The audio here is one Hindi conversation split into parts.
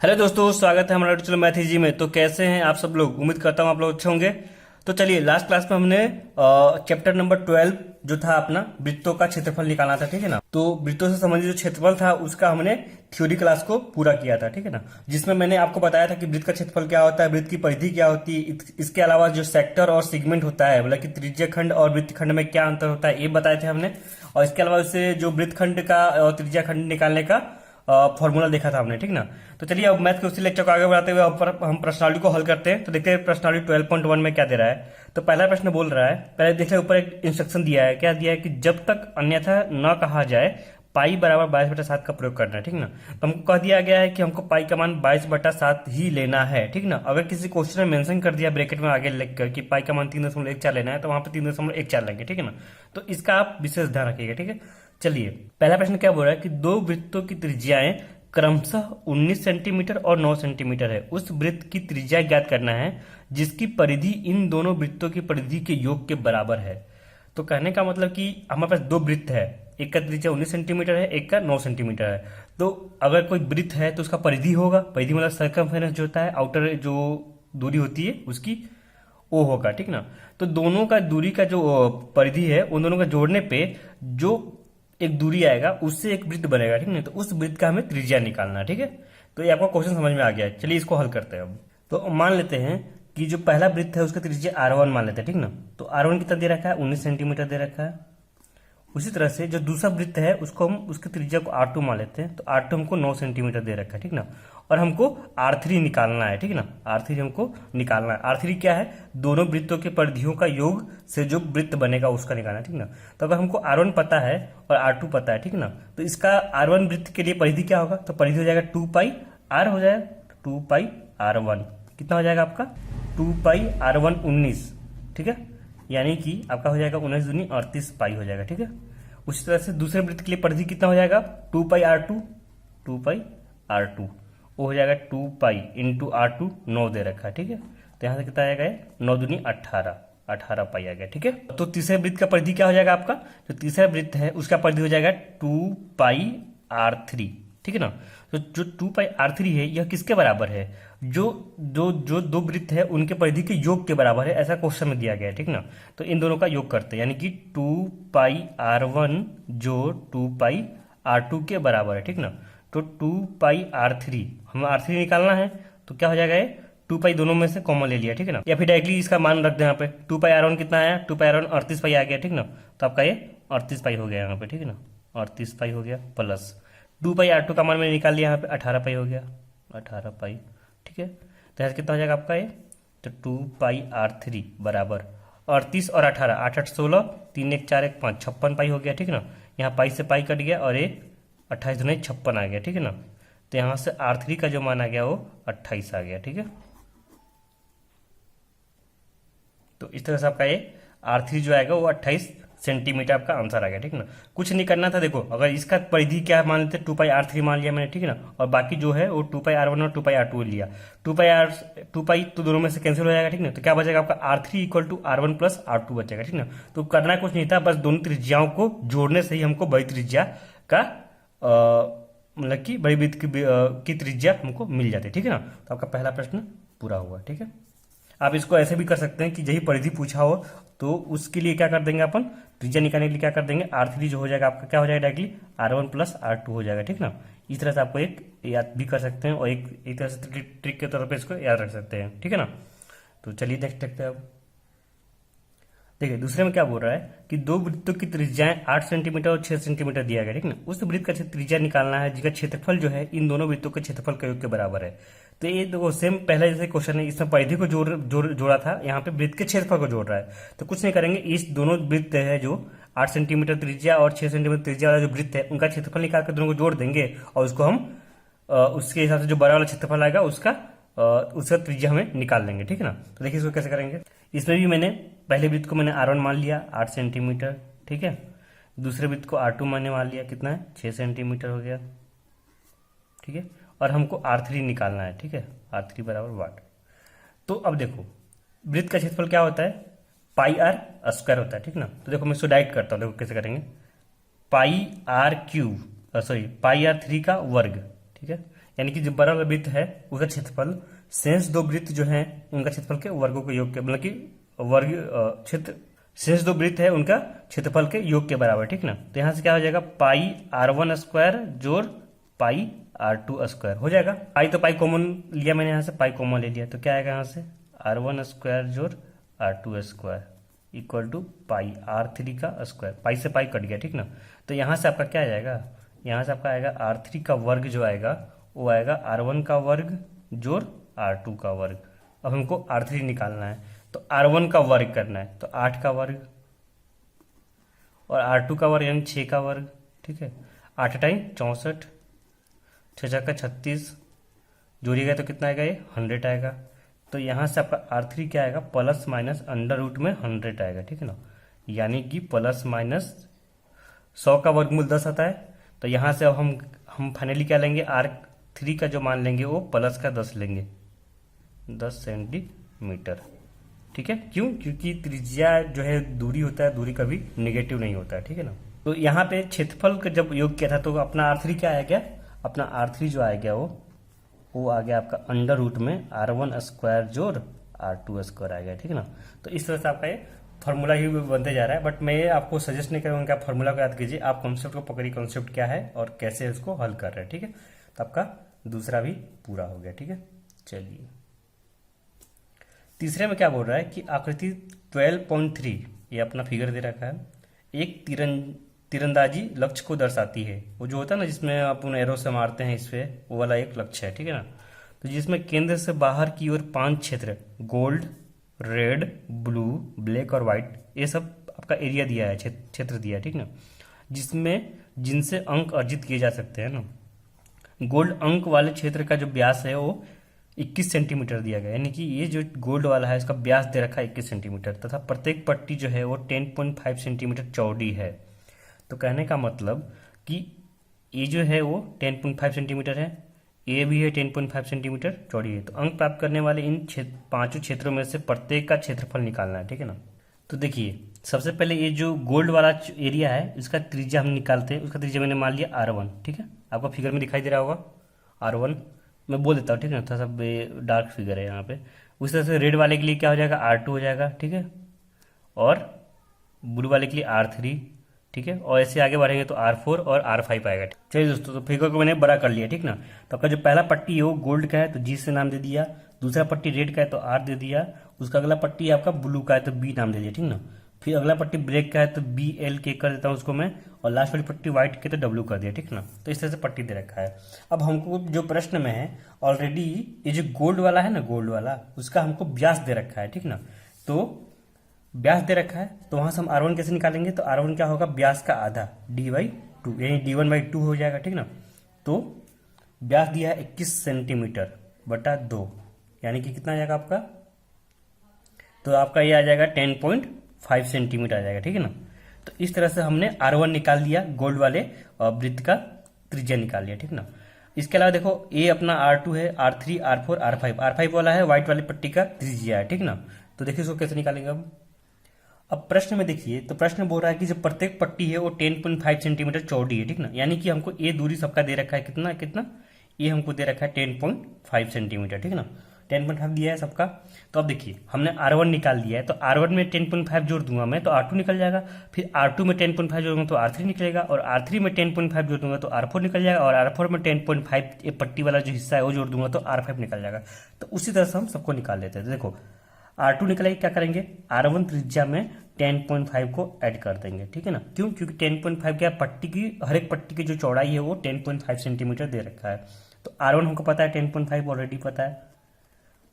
हेलो दोस्तों, स्वागत है हमारा चलो मैथजी में। तो कैसे हैं आप सब लोग? उम्मीद करता हूँ आप लोग अच्छे होंगे। तो चलिए, लास्ट क्लास में हमने चैप्टर नंबर 12 जो था अपना वृत्तों का क्षेत्रफल निकालना था, ठीक है ना। तो वृत्तों से संबंधित जो क्षेत्रफल था उसका हमने थ्योरी क्लास को पूरा किया था, ठीक है ना। जिसमें मैंने आपको बताया था कि वृत्त का क्षेत्रफल क्या होता है, वृत्त की परिधि क्या होती है, इसके अलावा जो सेक्टर और सेगमेंट होता है, मतलब कि त्रिज्यीय खंड और वृत्त खंड में क्या अंतर होता है, ये बताए थे हमने। और इसके अलावा उससे जो वृत्त खंड का और त्रिज्यीय खंड निकालने का फॉर्मूला देखा था हमने, ठीक ना। तो चलिए अब मैथ के उसी लेक्चर को आगे बढ़ाते हुए हम प्रश्नावली को हल करते हैं। तो देखते हैं प्रश्नावली 12.1 में क्या दे रहा है। तो पहला प्रश्न बोल रहा है, पहले देख रहे ऊपर एक इंस्ट्रक्शन दिया है, क्या दिया है कि जब तक अन्यथा न कहा जाए पाई बराबर 22/7 का प्रयोग करना है, ठीक ना। तो हमको कह दिया गया है कि हमको पाई का मान 22/7 ही लेना है, ठीक ना। अगर किसी क्वेश्चन में मेंशन कर दिया ब्रैकेट में आगे लिखकर कि पाई का मान 3.14 लेना है, तो वहां पर 3.14 लेंगे, ठीक है ना। तो इसका आप विशेष ध्यान रखिएगा, ठीक है। चलिए, पहला प्रश्न क्या बोल रहा है कि दो वृत्तों की त्रिज्याएं क्रमशः 19 सेंटीमीटर और 9 सेंटीमीटर है। उस वृत्त की त्रिज्या ज्ञात करना है जिसकी परिधि इन दोनों वृत्तों की परिधि के योग के बराबर है। तो कहने का मतलब कि हमारे पास दो वृत्त है, एक का त्रिज्या 19 सेंटीमीटर है, एक का 9 सेंटीमीटर है। तो अगर कोई वृत्त है तो उसका परिधि होगा, परिधि मतलब सर्कमफेरेंस जो होता है, आउटर जो दूरी होती है उसकी, ओ होगा, ठीक ना। तो दोनों का दूरी का जो परिधि है, उन दोनों का जोड़ने पे जो एक दूरी आएगा उससे एक वृत्त बनेगा, ठीक ना। तो उस वृत्त का हमें त्रिज्या निकालना है, ठीक है। तो ये आपको क्वेश्चन समझ में आ गया है। चलिए इसको हल करते हैं अब। तो मान लेते हैं कि जो पहला वृत्त है उसका त्रिज्या R1 मान लेते हैं, ठीक ना। तो R1 कितना दे रखा है? 19 सेंटीमीटर दे रखा है। उसी तरह से जो दूसरा वृत्त है उसको हम उसकी त्रिज्या को R2 मान लेते हैं। तो R2 हमको 9 सेंटीमीटर दे रखा है, ठीक ना। और हमको R3 निकालना है, ठीक ना। R3 हमको निकालना है। R3 क्या है? दोनों वृत्तों के परिधियों का योग से जो वृत्त बनेगा उसका निकालना है, ठीक ना। तो अगर हमको R1 पता है और R2 पता है, ठीक ना, तो इसका R1 वृत्त के लिए परिधि क्या होगा? तो परिधि हो जाएगा 2πr हो जाएगा, 2πr1 कितना हो जाएगा आपका? 2πr1 19, ठीक है। यानी कि आपका हो जाएगा 19 दूनी 38 पाई हो जाएगा, ठीक है। उसी तरह से दूसरे वृत्त के लिए परिधि कितना हो जाएगा? 2πr2, 2πr2 वो हो जाएगा 2π इंटू R2, 9 दे रखा है, ठीक है। तो यहाँ से कितना आएगा? 9 दूनी 18, 18 पाई आ गया, ठीक है। तो तीसरे वृत्त का परिधि क्या हो जाएगा आपका? जो तीसरा वृत्त है उसका परिधि हो जाएगा 2πr3, ठीक है ना। तो जो 2πr3 है यह किसके बराबर है? जो जो जो दो वृत्त है उनके परिधि के योग के बराबर है, ऐसा क्वेश्चन में दिया गया है, ठीक ना। तो इन दोनों का योग करते हैं, यानी कि 2πr1 जो 2πr2 के बराबर है, ठीक ना। तो 2πr3 हमें R3 निकालना है। तो क्या हो जाएगा? ये 2π दोनों में से कॉमन ले लिया, ठीक है ना। या फिर डायरेक्टली इसका मान रख दे यहाँ पे। 2πr1 कितना आया? 2πr1 38 पाई आ गया, ठीक ना। तो आपका ये 38 पाई हो गया यहाँ पे, ठीक है ना। 38 पाई हो गया प्लस 2πr2 का मान मैंने निकाल लिया यहाँ पे, 18 पाई हो गया, 18 पाई, ठीक है। तो यहाँ कितना हो जाएगा आपका ये? तो 2πr3 बराबर 38 और 18, 8 8 16, 3 1 4 1 5, 56 पाई हो गया, ठीक है ना। यहाँ पाई से पाई कट गया और ये 28 दूनी 56 आ गया, ठीक है ना। तो यहाँ से R3 का जो मान आ गया वो 28 आ गया, ठीक है। तो इस तरह से आपका ये R3 जो आएगा वो 28 सेंटीमीटर आपका आंसर आ गया, ठीक है ना। कुछ नहीं करना था। देखो, अगर इसका परिधि क्या मान लेते, 2πr3 मान लिया मैंने, ठीक है ना। और बाकी जो है वो 2πr1 और 2πr2 लिया। 2π तो दोनों में से कैंसिल हो जाएगा, ठीक ना। तो क्या बचेगा आपका? R3 equal to R1 plus R2 बचेगा, ठीक ना। तो करना कुछ नहीं था, बस दोनों त्रिज्याओं को जोड़ने से ही हमको बड़ी त्रिज्या का मतलब कि बड़ी वृत्त की त्रिज्या हमको मिल जाती है, ठीक है ना। तो आपका पहला प्रश्न पूरा हुआ, ठीक है। आप इसको ऐसे भी कर सकते हैं कि यही परिधि पूछा हो तो उसके लिए क्या कर देंगे अपन? त्रिज्या निकालने के लिए क्या कर देंगे? R3 जो हो जाएगा आपका क्या हो जाएगा? डायरेक्टली R1 प्लस R2 हो जाएगा, ठीक ना। इस तरह से आपको एक याद भी कर सकते हैं और एक तरह से ट्रिक के तौर पर इसको याद रख सकते हैं, ठीक है ना। तो चलिए देख सकते हैं अब। देखिए दूसरे में क्या बोल रहा है कि दो वृत्तों की त्रिज्याएं 8 सेंटीमीटर और 6 सेंटीमीटर दिया गया, ठीक ना। उस वृत्त का त्रिज्या निकालना है जिसका क्षेत्रफल जो है इन दोनों वृत्तों के क्षेत्रफल के योग के बराबर है। तो ये देखो सेम पहले जैसे क्वेश्चन है, इसमें परिधि को जोड़ा था, यहाँ पे वृत्त के क्षेत्रफल को जोड़ रहा है। तो कुछ नहीं करेंगे, इस दोनों वृत्त है जो 8 सेंटीमीटर त्रिज्या और 6 सेंटीमीटर त्रिज्या वाला जो वृत्त है उनका क्षेत्रफल निकाल कर दोनों को जोड़ देंगे और उसको हम उसके हिसाब से जो बड़ा वाला क्षेत्रफल आएगा उसका त्रिज्या हमें निकाल लेंगे, ठीक है ना। तो देखिए इसको कैसे करेंगे। इसमें भी मैंने पहले वृत्त को मैंने R1 मान लिया 8 सेंटीमीटर, ठीक है। दूसरे वृत्त को R2 मैंने मान लिया, कितना है? 6 सेंटीमीटर हो गया, ठीक है। और हमको R3 निकालना है, ठीक है। R3 बराबर वाट। तो अब देखो वृत्त का क्षेत्रफल क्या होता है? πr² होता है, ठीक ना। तो देखो मैं इसको डायरेक्ट करता हूँ, देखो कैसे करेंगे। πr3 का वर्ग, ठीक है। यानी कि जो बड़ा वाला वृत्त है उसका क्षेत्रफल शेष दो वृत्त जो है उनका क्षेत्रफल के वर्गों के योग के, मतलब कि वर्ग क्षेत्र शेष दो वृत्त है उनका क्षेत्रफल के योग के बराबर, ठीक ना। तो यहाँ से क्या हो जाएगा, पाई r1 स्क्वायर जोड़ पाई r2 स्क्वायर हो जाएगा। पाई तो पाई कॉमन लिया मैंने, यहाँ से पाई कॉमन ले लिया, तो क्या आएगा यहाँ से r1 स्क्वायर जोड़ r2 square equal to pi r3 का स्क्वायर, पाई से पाई कट गया, ठीक ना। तो यहाँ से आपका क्या आ जाएगा, यहाँ से आपका आएगा r3 का वर्ग जो आएगा वो आएगा r1 का वर्ग जोड़ r2 का वर्ग। अब हमको r3 निकालना है तो r1 का वर्ग करना है, तो 8 का वर्ग और r2 का वर्ग यानी 6 का वर्ग, ठीक है। 8 टाइम 64, 6 का 36, जोड़िएगा तो कितना आएगा, ये 100 आएगा। तो यहाँ से आपका r3 क्या आएगा, प्लस माइनस अंडर रूट में 100 आएगा, ठीक है ना। यानी कि प्लस माइनस 100 का वर्गमूल 10 आता है। तो यहाँ से अब हम फाइनली क्या लेंगे, r3 का जो मान लेंगे वो प्लस का 10 लेंगे, 10 सेंटीमीटर, ठीक है। क्यों, क्योंकि त्रिज्या जो है दूरी होता है, दूरी कभी नेगेटिव नहीं होता है, ठीक है ना। तो यहाँ पे क्षेत्रफल का जब योग किया था तो अपना r3 क्या आया गया, अपना r3 जो आया गया वो आ गया आपका अंडर रूट में r1 स्क्वायर जोड़ r2 स्क्वायर आ गया, ठीक है ना। तो इस तरह से आपका ये फॉर्मूला ही बनते जा रहा है, बट मैं आपको सजेस्ट नहीं करूँगा कि आप फॉर्मूला को याद कीजिए, आप कॉन्सेप्ट को पकड़िए, कॉन्सेप्ट क्या है और कैसे उसको हल कर रहे हैं, ठीक है। तो आपका दूसरा भी पूरा हो गया, ठीक है। चलिए तीसरे में क्या बोल रहा है कि आकृति 12.3 ये अपना फिगर दे रखा है, एक तीरंदाजी लक्ष्य को दर्शाती है। वो जो होता है ना जिसमें आप उन एरो से मारते हैं इस पे, वो वाला एक लक्ष्य है, ठीक है ना। तो जिसमें केंद्र से बाहर की ओर 5 क्षेत्र गोल्ड, रेड, ब्लू, ब्लैक और व्हाइट ये सब आपका एरिया दिया है, क्षेत्र दिया है, ठीक ना। जिनसे अंक अर्जित किए जा सकते हैं ना। गोल्ड अंक वाले क्षेत्र का जो व्यास है वो 21 सेंटीमीटर दिया गया, यानी कि ये जो गोल्ड वाला है इसका व्यास दे रखा है 21 सेंटीमीटर, तथा प्रत्येक पट्टी जो है वो 10.5 सेंटीमीटर चौड़ी है। तो कहने का मतलब कि ये जो है वो 10.5 सेंटीमीटर है, ये भी है 10.5 सेंटीमीटर चौड़ी है। तो अंक प्राप्त करने वाले इन पांचों क्षेत्रों में से प्रत्येक का क्षेत्रफल निकालना है, ठीक है ना। तो देखिए सबसे पहले ये जो गोल्ड वाला एरिया है इसका त्रिज्या हम निकालते हैं, उसका त्रिज्या मैंने मान लिया r1, ठीक है। आपको फिगर में दिखाई दे रहा होगा r1, मैं बोल देता हूँ, ठीक है ना, थोड़ा सा डार्क फिगर है यहाँ पे। उस तरह से रेड वाले के लिए क्या हो जाएगा, r2 हो जाएगा, ठीक है, और ब्लू वाले के लिए r3, ठीक है, और ऐसे आगे बढ़ेंगे तो r4 और r5 आएगा। चलिए दोस्तों, तो फिगर को मैंने बड़ा कर लिया, ठीक ना। तो आपका जो पहला पट्टी है वो गोल्ड का है तो जी से नाम दे दिया, दूसरा पट्टी रेड का है तो r दे दिया, उसका अगला पट्टी आपका ब्लू का है तो b नाम दे दिया, ठीक ना। फिर अगला पट्टी ब्लैक का है तो BLK कर देता हूँ उसको मैं, और लास्ट वाली पट्टी व्हाइट के तो W कर दिया, ठीक ना। तो इस तरह से पट्टी दे रखा है। अब हमको जो प्रश्न में है ऑलरेडी ये जो गोल्ड वाला है ना, गोल्ड वाला उसका हमको व्यास दे रखा है, ठीक ना। तो व्यास दे रखा है तो वहां से हम r1 कैसे निकालेंगे, तो r1 क्या होगा, व्यास का आधा d/2 यानी d1/2 हो जाएगा, ठीक ना। तो व्यास दिया है 21 सेंटीमीटर बटा 2, यानी कि कितना आ जाएगा आपका, तो आपका ये आ जाएगा 10.5 सेंटीमीटर आ जाएगा, ठीक है ना। तो इस तरह से हमने r1 निकाल लिया, गोल्ड वाले वृत्त का त्रिज्या निकाल लिया, ठीक ना। इसके अलावा देखो ये अपना r2 है, r3, r4, r5 वाला है व्हाइट वाली पट्टी का त्रिज्या है, ठीक ना। तो देखिए इसको कैसे निकालेंगे अब प्रश्न में देखिए, तो प्रश्न बोल रहा है कि जो प्रत्येक पट्टी है वो 10.5 सेंटीमीटर चौड़ी है, ठीक ना। यानी कि हमको ये दूरी सबका दे रखा है, कितना कितना, ये हमको दे रखा है 10.5 सेंटीमीटर, ठीक ना। 10.5 दिया है सबका। तो अब देखिए हमने r1 निकाल दिया है, तो r1 में 10.5 जोड़ दूंगा मैं तो r2 निकल जाएगा, फिर r2 में 10.5 जोड़ूंगा तो r3 निकलेगा, और r3 में 10.5 जोड़ दूंगा तो r4 निकल जाएगा, और r4 में 10.5 ये पट्टी वाला जो हिस्सा है वो जोड़ दूंगा तो r5 निकल जाएगा। तो उसी तरह से हम सबको निकाल लेते हैं। तो देखो r2 निकलेगा, क्या करेंगे, r1 त्रिज्या में 10.5 को ऐड कर देंगे, ठीक है ना। क्यों, क्योंकि 10.5 क्या पट्टी की, हर एक पट्टी की जो चौड़ाई है वो 10.5 सेंटीमीटर दे रखा है। तो r1 हमको पता है 10.5 ऑलरेडी पता है,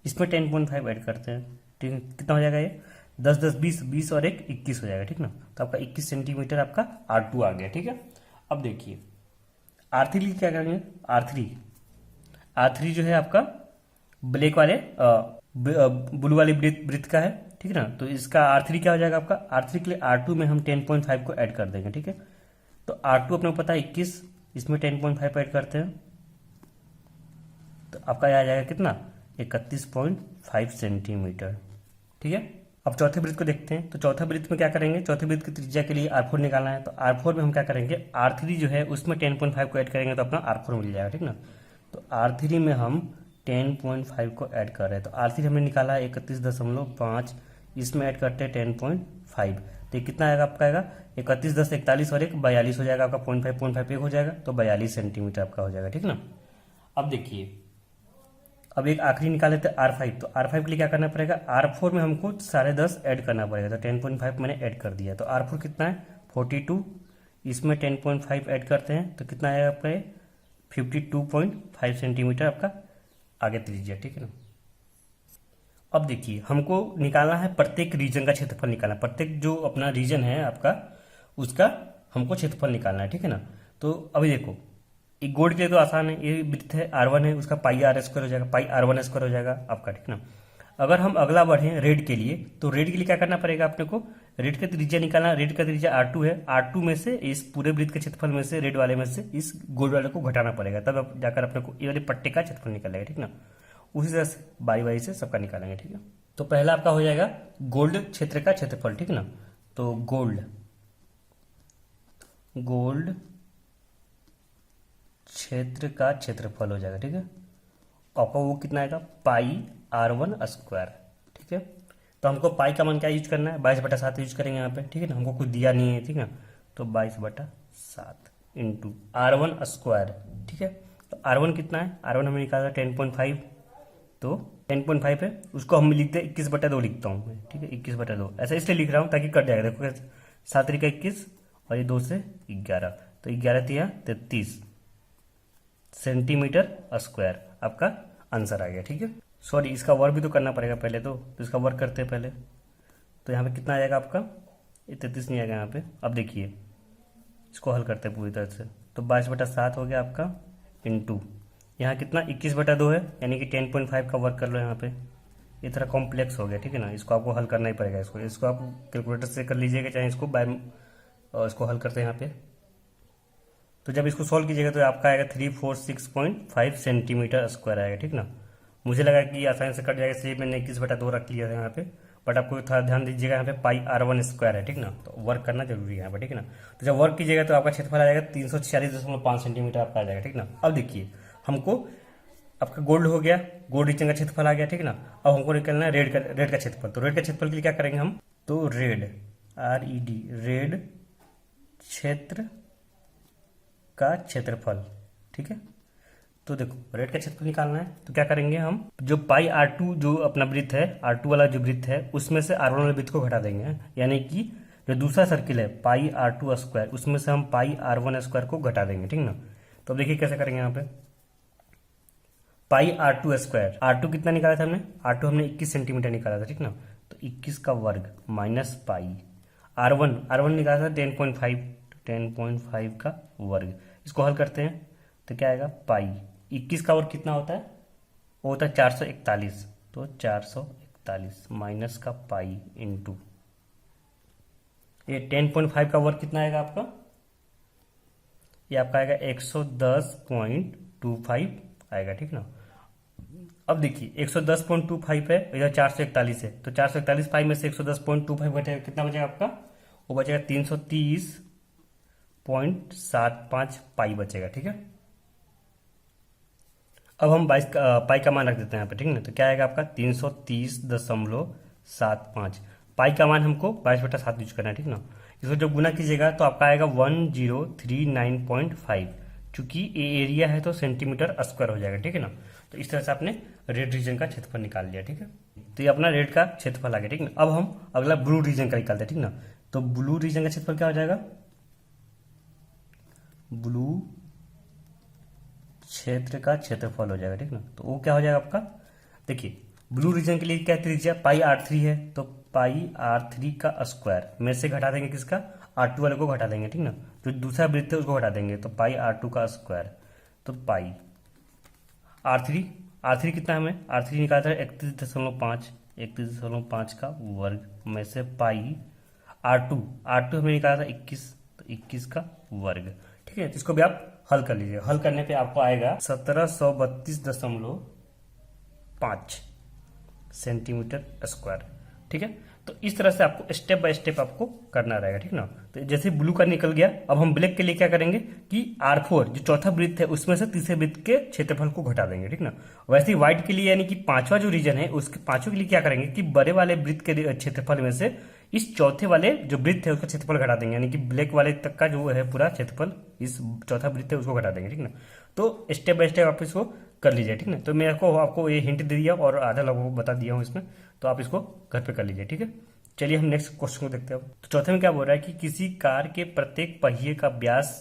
इसमें 10.5 ऐड करते हैं, ठीक है। कितना हो जाएगा ये 10 10 20 20 और 1 21 हो जाएगा, ठीक ना। तो आपका 21 सेंटीमीटर आपका r2 आ गया, ठीक है। अब देखिए r3 क्या करेंगे, r3 जो है आपका ब्लैक वाले ब्लू वाले वृत्त का है, ठीक है ना। तो इसका r3 क्या हो जाएगा आपका, r3 के लिए r2 में हम 10.5 को ऐड कर देंगे, ठीक है। तो r2 अपने को पता है 21, इसमें 10.5 ऐड करते हैं तो आपका यह आ जाएगा कितना, 31.5 सेंटीमीटर, ठीक है। अब चौथे वृत्त को देखते हैं। तो चौथे वृत्त में क्या करेंगे, चौथे वृत्त की त्रिज्या के लिए r4 निकालना है। तो r4 में हम क्या करेंगे, r3 जो है उसमें 10.5 को ऐड करेंगे तो अपना r4 मिल जाएगा, ठीक ना। तो R3 में हम 10.5 को ऐड कर रहे हैं। तो R3 हमने निकाला है 31.5, इसमें ऐड करते हैं 10.5, तो कितना आएगा आपका? आएगा 31, 10, 41 और 1 42 हो जाएगा आपका। 0.5 एक हो जाएगा, तो 42 सेंटीमीटर आपका हो जाएगा, ठीक ना। अब देखिए, अब एक आखिरी निकाले थे R5, तो R5 के लिए क्या करना पड़ेगा? R4 में हमको 10.5 ऐड करना पड़ेगा, तो 10.5 मैंने ऐड कर दिया। तो R4 कितना है? 42, इसमें 10.5 ऐड करते हैं तो कितना आएगा आपका? 52.5 सेंटीमीटर आपका आगे त्रिज्या, ठीक है ना। अब देखिए, हमको निकालना है प्रत्येक रीजन का क्षेत्रफल निकालना है। प्रत्येक जो अपना रीजन है आपका, उसका हमको क्षेत्रफल निकालना है, ठीक है ना। तो अभी देखो, एक गोल्ड के लिए तो आसान है, ये वृत्त है R1 है, उसका पाई R स्क्वायर हो जाएगा, पाई R1 स्क्वायर हो जाएगा आपका, ठीक ना। अगर हम अगला बढ़े रेड के लिए, तो रेड के लिए क्या करना पड़ेगा अपने को? रेड का त्रिज्या निकालना। रेड का त्रिज्या R2 है, R2 में से इस पूरे वृत्त के क्षेत्रफल में से, रेड वाले में से इस गोल्ड वाले को घटाना पड़ेगा, तब जाकर अपने को ये वाले पट्टे का क्षेत्रफल निकलेगा, ठीक ना। उसी तरह से बारी बारी से सबका निकालेंगे, ठीक है। तो पहला आपका हो जाएगा गोल्ड क्षेत्र का क्षेत्रफल, ठीक ना। तो गोल्ड क्षेत्र का क्षेत्रफल हो जाएगा, ठीक है। आपका वो कितना आएगा? पाई R1 स्क्वायर, ठीक है। तो हमको पाई का मान क्या यूज करना है? 22/7 यूज करेंगे यहाँ पे, ठीक है ना। हमको कुछ दिया नहीं है, ठीक है। तो 22/7 इंटू R1 स्क्वायर, ठीक है। तो R1 कितना है? R1 हमने निकाला 10.5, तो 10.5 है, उसको हम लिखते हैं 21/2 लिखता हूँ मैं, ठीक है। 21/2 ऐसा इसलिए लिख रहा हूँ ताकि कट जाएगा। देखो 7 3 21 और ये 2 से 11, तो 11 3 33 सेंटीमीटर स्क्वायर आपका आंसर आ गया, ठीक है। सॉरी, इसका वर्क भी तो करना पड़ेगा पहले, तो इसका वर्क करते हैं पहले। तो यहाँ पे कितना आ जाएगा आपका? ये 33 नहीं आएगा यहाँ पे। अब देखिए, इसको हल करते हैं पूरी तरह से। तो 22/7 हो गया आपका, इंटू यहाँ कितना? 21/2 है, यानी कि 10.5 का वर्क कर लो यहाँ पे। ये थोड़ा कॉम्प्लेक्स हो गया, ठीक है ना। इसको आपको हल करना ही पड़ेगा। इसको आप कैलकुलेटर से कर लीजिएगा, चाहे इसको इसको हल करते हैं यहाँ पे। तो जब इसको सॉल्व कीजिएगा तो आपका आएगा 346.5 सेंटीमीटर स्क्वायर आएगा, ठीक ना। मुझे लगा कि आसानी से कट जाएगा, इसलिए मैंने 21/2 रख लिया था यहाँ पे। बट आपको थोड़ा ध्यान दीजिएगा, यहाँ पे पाई R1 स्क्वायर है, ठीक ना। तो वर्क करना जरूरी है यहाँ पे, ठीक है ना। तो जब वर्क कीजिएगा तो आपका क्षेत्रफल आ जाएगा 346.5 सेंटीमीटर आपका आ जाएगा, ठीक ना। अब देखिए, हमको आपका गोल्ड हो गया, गोल्ड रीजन का क्षेत्रफल आ गया, ठीक ना। अब हमको निकलना है रेड का क्षेत्रफल। तो रेड का क्षेत्रफल के लिए क्या करेंगे हम? तो रेड RED, रेड क्षेत्र का क्षेत्रफल, ठीक है। तो देखो, रेड का क्षेत्रफल निकालना है, तो क्या करेंगे हम? जो पाई R2 जो अपना वृत्त है, R2 वाला जो वृत्त है, उसमें से R1 वाले वृत्त को घटा देंगे, यानी कि जो दूसरा सर्किल है पाई R2 स्क्वायर, उसमें से हम पाई R1 स्क्वायर को घटा देंगे, ठीक ना। तो अब देखिए कैसे करेंगे यहाँ पे। पाई R2 स्क्वायर, R2 कितना निकाला था हमने? R2 हमने 21 सेंटीमीटर निकाला था, ठीक ना। तो 21 का वर्ग माइनस पाई R1 निकाला था 10.5 का वर्ग। इसको हल करते हैं तो क्या आएगा? पाई 21 का वर्ग कितना होता है? वो होता है 441, तो 441 माइनस का पाई इंटू ये 10.5 का वर्ग कितना आएगा आपका? ये आपका आएगा 110.25 आएगा, ठीक ना। अब देखिए 110.25 है, इधर 441 है, तो 441 पाई में से 110.25 बचेगा, कितना बचेगा आपका? वो बचेगा 330.75 पाई बचेगा, ठीक है। अब हम 22 पाई का मान रख देते हैं यहाँ पे, ठीक है ना। तो क्या आएगा आपका? 330.75। पाई का मान हमको 22/7 यूज करना है, ठीक ना। इसको जब गुना कीजिएगा तो आपका आएगा 1039.5, चूंकि ये एरिया है तो सेंटीमीटर स्क्वायर हो जाएगा, ठीक है ना। तो इस तरह से आपने रेड रीजन का क्षेत्रफल निकाल लिया, ठीक है। तो ये अपना रेड का क्षेत्रफल आ गया, ठीक ना। अब हम अगला ब्लू रीजन का निकालते हैं, ठीक ना। तो ब्लू रीजन का क्षेत्रफल क्या हो जाएगा? ब्लू क्षेत्र का क्षेत्रफल हो जाएगा, ठीक ना। तो वो क्या हो जाएगा आपका? देखिए, ब्लू रीजन के लिए क्या त्रिज्या? पाई R3 है, तो पाई R3 का स्क्वायर में से घटा देंगे किसका? R2 वाले को घटा देंगे, ठीक ना। जो दूसरा वृत्त है उसको घटा देंगे, तो पाई R2 का स्क्वायर, तो पाई R3 कितना हमें? R3 निकाला था 31.5 का वर्ग में से पाई R2 हमें निकाला था 21, तो 21 का वर्ग, ठीक है। तो इसको भी आप हल कर लीजिए। हल करने पे आपको आएगा 1732.5 सेंटीमीटर स्क्वायर, ठीक है। तो इस तरह से आपको स्टेप बाय स्टेप आपको करना रहेगा, ठीक ना। तो जैसे ब्लू का निकल गया, अब हम ब्लैक के लिए क्या करेंगे कि R4 जो चौथा वृत्त है उसमें से तीसरे वृत्त के क्षेत्रफल को घटा देंगे, ठीक ना। वैसे ही व्हाइट के लिए यानी कि पांचवा जो रीजन है उसके पांचों के लिए क्या करेंगे कि बड़े वाले वृत्त के क्षेत्रफल में से इस चौथे वाले जो वृत्त है उसका क्षेत्रफल घटा देंगे, यानी कि ब्लैक वाले तक का जो है पूरा क्षेत्रफल इस चौथा वृत्त है उसको घटा देंगे, ठीक ना। तो स्टेप बाय स्टेप आप इसको कर लीजिए, ठीक ना। तो मैं आपको ये हिंट दे दिया और आधा लोगों को बता दिया हूँ इसमें, तो आप इसको घर पे कर लीजिए, ठीक है। चलिए हम नेक्स्ट क्वेश्चन को देखते हैं। तो चौथे में क्या बोल रहा है कि किसी कार के प्रत्येक पहिए का व्यास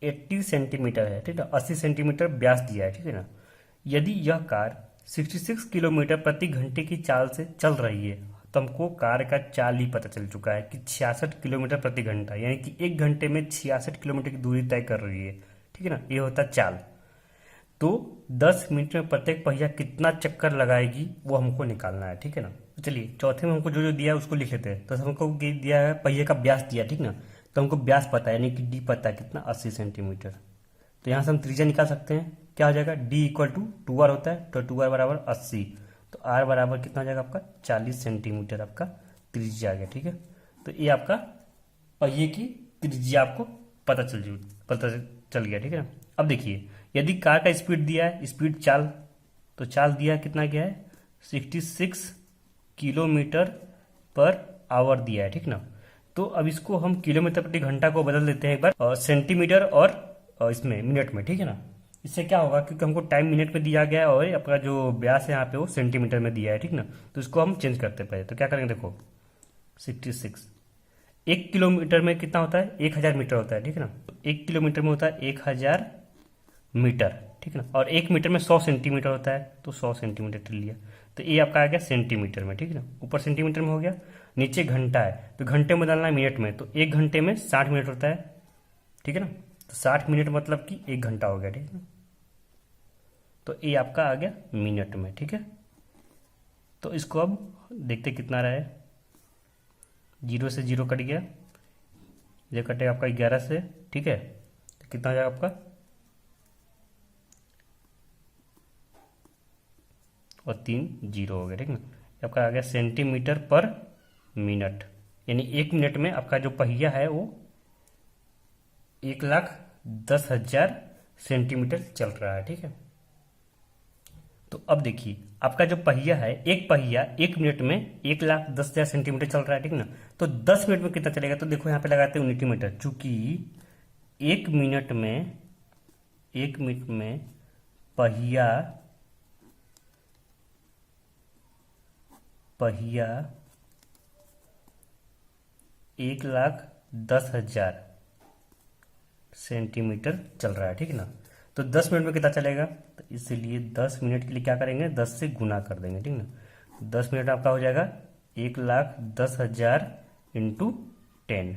80 सेंटीमीटर है, ठीक है, 80 सेंटीमीटर व्यास दिया है, ठीक है ना। यदि यह कार 66 किलोमीटर प्रति घंटे की चाल से चल रही है तो हमको कार का चाल ही पता चल चुका है कि 66 किलोमीटर प्रति घंटा, यानी कि एक घंटे में 66 किलोमीटर की दूरी तय कर रही है, ठीक है ना। ये होता है चाल। तो 10 मिनट में प्रत्येक पहिया कितना चक्कर लगाएगी वो हमको निकालना है, ठीक है ना। तो चलिए चौथे में हमको जो जो दिया है उसको लिख लेते हैं। तो हमको दिया है पहिए का व्यास दिया, ठीक ना। तो हमको व्यास पता है, यानी कि डी पता है कितना, 80 सेंटीमीटर। तो यहाँ से हम त्रिज्या निकाल सकते हैं, क्या हो जाएगा, डी इक्वल टू 2r होता है, तो 2r बराबर 80, तो r बराबर कितना हो जाएगा आपका 40 सेंटीमीटर आपका त्रिज्या आ गया, ठीक है। तो ये आपका पहिए की त्रिज्या आपको पता चल गया, ठीक है ना। अब देखिए यदि कार का स्पीड दिया है, स्पीड चाल, तो चाल दिया कितना गया है 66 किलोमीटर पर आवर दिया है, ठीक ना। तो अब इसको हम किलोमीटर प्रति घंटा को बदल देते हैं एक बार सेंटीमीटर और इसमें मिनट में, ठीक है ना। इससे क्या होगा, क्योंकि हमको टाइम मिनट में दिया गया है और अपना जो व्यास है यहाँ पे वो सेंटीमीटर में दिया है, ठीक ना। तो इसको हम चेंज करते हैं पहले। तो क्या करेंगे, देखो 66, 1 किलोमीटर में कितना होता है, 1000 मीटर होता है, ठीक है ना। तो 1 किलोमीटर में होता है 1000 मीटर, ठीक है ना। और 1 मीटर में 100 सेंटीमीटर होता है, तो 100 सेंटीमीटर लिया। तो ये आपका आ गया सेंटीमीटर में, ठीक है ना। ऊपर सेंटीमीटर में हो गया, नीचे घंटा है तो घंटे में डालना है मिनट में, तो 1 घंटे में 60 मिनट होता है, ठीक है ना। तो 60 मिनट मतलब कि 1 घंटा हो गया, ठीक है ना। तो ये आपका आ गया मिनट में, ठीक है। तो इसको अब देखते कितना रहा है, 0 से 0 कट गया, ये कटेगा आपका 11 से, ठीक है। तो कितना हो जाएगा आपका, और 3 0 हो गया, ठीक है ना। आपका आ गया सेंटीमीटर पर मिनट, यानी 1 मिनट में आपका जो पहिया है वो 1,10,000 सेंटीमीटर चल रहा है, ठीक है। तो अब देखिए आपका जो पहिया है, एक पहिया 1 मिनट में 1,10,000 सेंटीमीटर चल रहा है, ठीक ना। तो 10 मिनट में कितना चलेगा, तो देखो यहाँ पे लगाते हैं यूनिटी मीटर, चूंकि 1 मिनट में पहिया 1,10,000 सेंटीमीटर चल रहा है, ठीक है ना। तो 10 मिनट में कितना चलेगा, तो इसलिए 10 मिनट के लिए क्या करेंगे, 10 से गुना कर देंगे, ठीक ना। 10 मिनट आपका हो जाएगा 1,10,000 इंटू 10।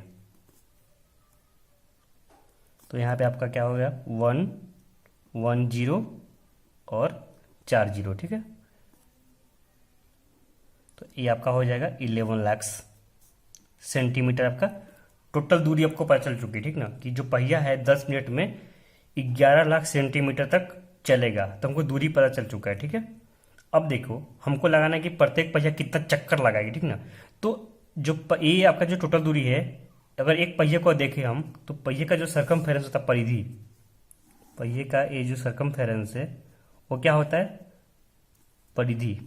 तो यहाँ पे आपका क्या हो गया 1 1 0 और 4 0, ठीक है। तो ये आपका हो जाएगा 11 लाख सेंटीमीटर। आपका टोटल दूरी आपको पता चल चुकी है, ठीक ना, कि जो पहिया है 10 मिनट में 11 लाख सेंटीमीटर तक चलेगा, तो हमको दूरी पता चल चुका है, ठीक है। अब देखो हमको लगाना है कि प्रत्येक पहिया कितना चक्कर लगाएगी, ठीक ना। तो जो ये आपका जो टोटल दूरी है, अगर एक पहिए को देखें हम, तो पहिए का जो सरकमफेरेंस होता है, परिधि, पहिए का ये जो सरकमफेरेंस है वो क्या होता है, परिधि।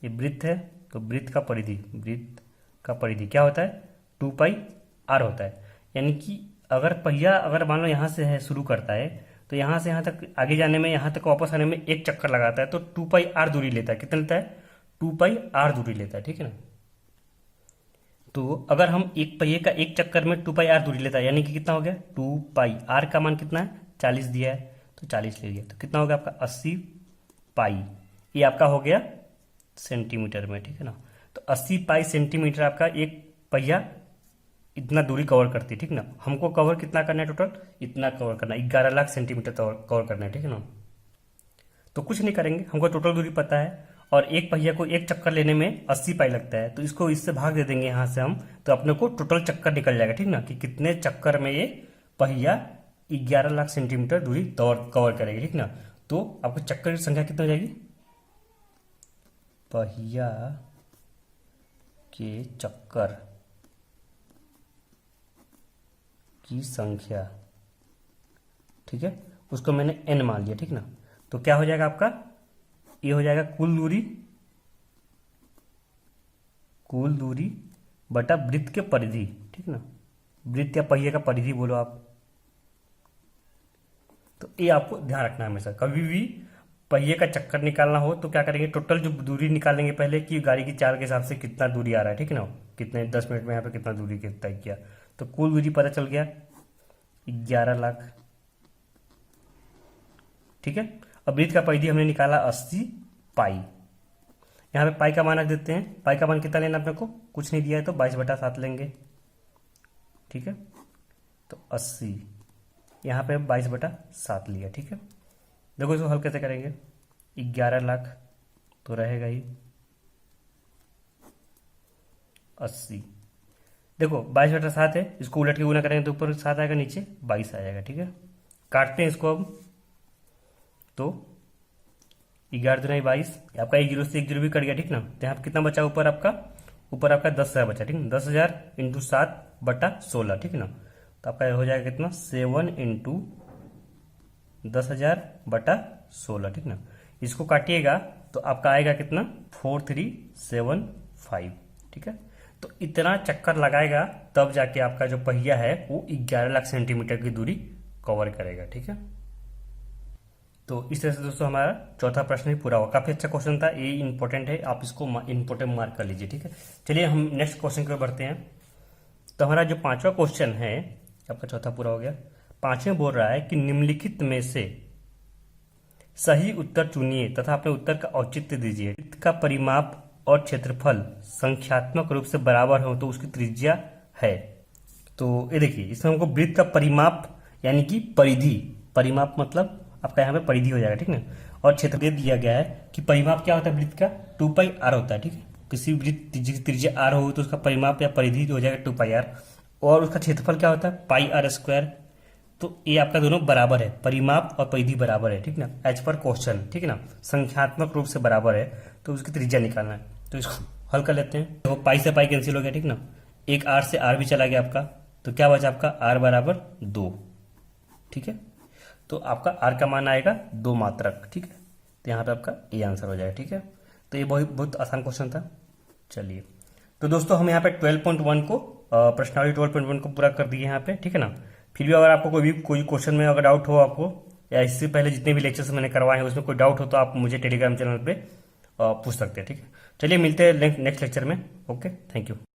ये वृत्त है तो वृत्त का परिधि क्या होता है, 2πr होता है। यानी कि अगर पहिया अगर मान लो यहाँ से है शुरू करता है, तो यहाँ से यहाँ तक आगे जाने में, यहाँ तक वापस आने में 1 चक्कर लगाता है, तो 2πr दूरी लेता है। कितना लेता है, 2πr दूरी लेता है, ठीक है ना। तो अगर हम एक पहिए का 1 चक्कर में 2πr दूरी लेता है, यानी कि कितना हो गया 2πr का मान कितना है 40 दिया है, तो 40 ले लिया, तो कितना हो गया आपका 80 पाई। ये आपका हो गया सेंटीमीटर में, ठीक है ना। तो 80 पाई सेंटीमीटर आपका एक पहिया इतना दूरी कवर करती है, ठीक ना। हमको कवर कितना करना है, टोटल इतना कवर करना है, 11 लाख सेंटीमीटर कवर करना है, ठीक है ना। तो कुछ नहीं करेंगे, हमको टोटल दूरी पता है, और एक पहिया को 1 चक्कर लेने में 80 पाई लगता है, तो इसको इससे भाग दे देंगे यहाँ से हम, तो अपने को टोटल चक्कर निकल जाएगा, ठीक ना, कि कितने चक्कर में ये पहिया 11 लाख सेंटीमीटर दूरी कवर करेगी, ठीक ना। तो आपको चक्कर की संख्या कितनी हो जाएगी, पहिया के चक्कर की संख्या, ठीक है, उसको मैंने n मान लिया, ठीक ना। तो क्या हो जाएगा आपका, ये हो जाएगा कुल दूरी बटा वृत्त के परिधि, ठीक ना, वृत्त या पहिए का परिधि बोलो आप। तो ये आपको ध्यान रखना है हमेशा, कभी भी पहिए का चक्कर निकालना हो तो क्या करेंगे, टोटल जो दूरी निकालेंगे पहले कि गाड़ी की चाल के हिसाब से कितना दूरी आ रहा है, ठीक है ना, कितने 10 मिनट में यहाँ पे कितना दूरी तय किया, तो कुल दूरी पता चल गया 11 लाख, ठीक है। अब वृत्त का परिधि हमने निकाला 80 पाई। यहाँ पे पाई का मान रख देते हैं, पाई का मान कितना लेना अपने को, कुछ नहीं दिया है तो 22/7 लेंगे, ठीक है। तो 80 यहाँ पे 22/7 लिया, ठीक है। देखो इसको हल कैसे करेंगे, 11 लाख तो रहेगा ही 80, देखो 22/7 है, इसको उलट के गुना करेंगे तो ऊपर 7 आएगा, नीचे 22 आ जाएगा, ठीक है। काटते हैं इसको अब, तो 11 दूना 22, आपका 1 जीरो से 1 जीरो भी कट गया, ठीक ना। तो यहाँ पे कितना बचा ऊपर आपका 10,000 बचा, ठीक ना, 10,000 × 7/16, ठीक ना। तो आपका हो जाएगा कितना 7 × 10,000/16, ठीक ना। इसको काटिएगा तो आपका आएगा कितना 4375, ठीक है। तो इतना चक्कर लगाएगा तब जाके आपका जो पहिया है वो 11 लाख सेंटीमीटर की दूरी कवर करेगा, ठीक है। तो इस तरह से दोस्तों हमारा चौथा प्रश्न ही पूरा हुआ। काफी अच्छा क्वेश्चन था, ये इंपॉर्टेंट है, आप इसको इंपॉर्टेंट मार्क कर लीजिए, ठीक है। चलिए हम नेक्स्ट क्वेश्चन की ओर बढ़ते हैं। तो हमारा जो पांचवा क्वेश्चन है, आपका चौथा पूरा हो गया। पांचवें बोल रहा है कि निम्नलिखित में से सही उत्तर चुनिए तथा अपने उत्तर का औचित्य दीजिए। वृत्त का परिमाप और क्षेत्रफल संख्यात्मक रूप से बराबर हो तो उसकी त्रिज्या है। तो ये देखिए, इसमें हमको वृत्त का परिमाप यानी कि परिधि, परिमाप मतलब आपका यहाँ पे परिधि हो जाएगा, ठीक ना। और क्षेत्र दे दिया गया है कि परिमाप क्या होता है वृत्त का 2πr होता है, ठीक है। किसी वृत्त की त्रिज्या r हो तो उसका परिमाप या परिधि हो जाएगा 2πr, और उसका क्षेत्रफल क्या होता है πr²। तो ये आपका दोनों बराबर है, परिमाप और परिधि बराबर है, ठीक ना, एज पर क्वेश्चन, ठीक है ना, संख्यात्मक रूप से बराबर है, तो उसकी त्रिज्या निकालना है। तो इसको हल कर लेते हैं। तो पाई से पाई कैंसिल हो गया, ठीक ना, एक r से r भी चला गया आपका, तो क्या बचा आपका r = 2, ठीक है। तो आपका r का मान आएगा 2 मात्रक, ठीक है। तो यहाँ पे आपका ये आंसर हो जाएगा, ठीक है। तो ये बहुत आसान क्वेश्चन था। चलिए, तो दोस्तों हम यहाँ पे 12.1 को प्रश्नावली 12.1 को पूरा कर दिए यहाँ पे, ठीक है ना। फिर भी अगर आपको कोई क्वेश्चन में अगर डाउट हो आपको, या इससे पहले जितने भी लेक्चर्स मैंने करवाए हैं उसमें कोई डाउट हो तो आप मुझे टेलीग्राम चैनल पे पूछ सकते हैं, ठीक है। चलिए मिलते हैं नेक्स्ट लेक्चर में। Okay, thank you.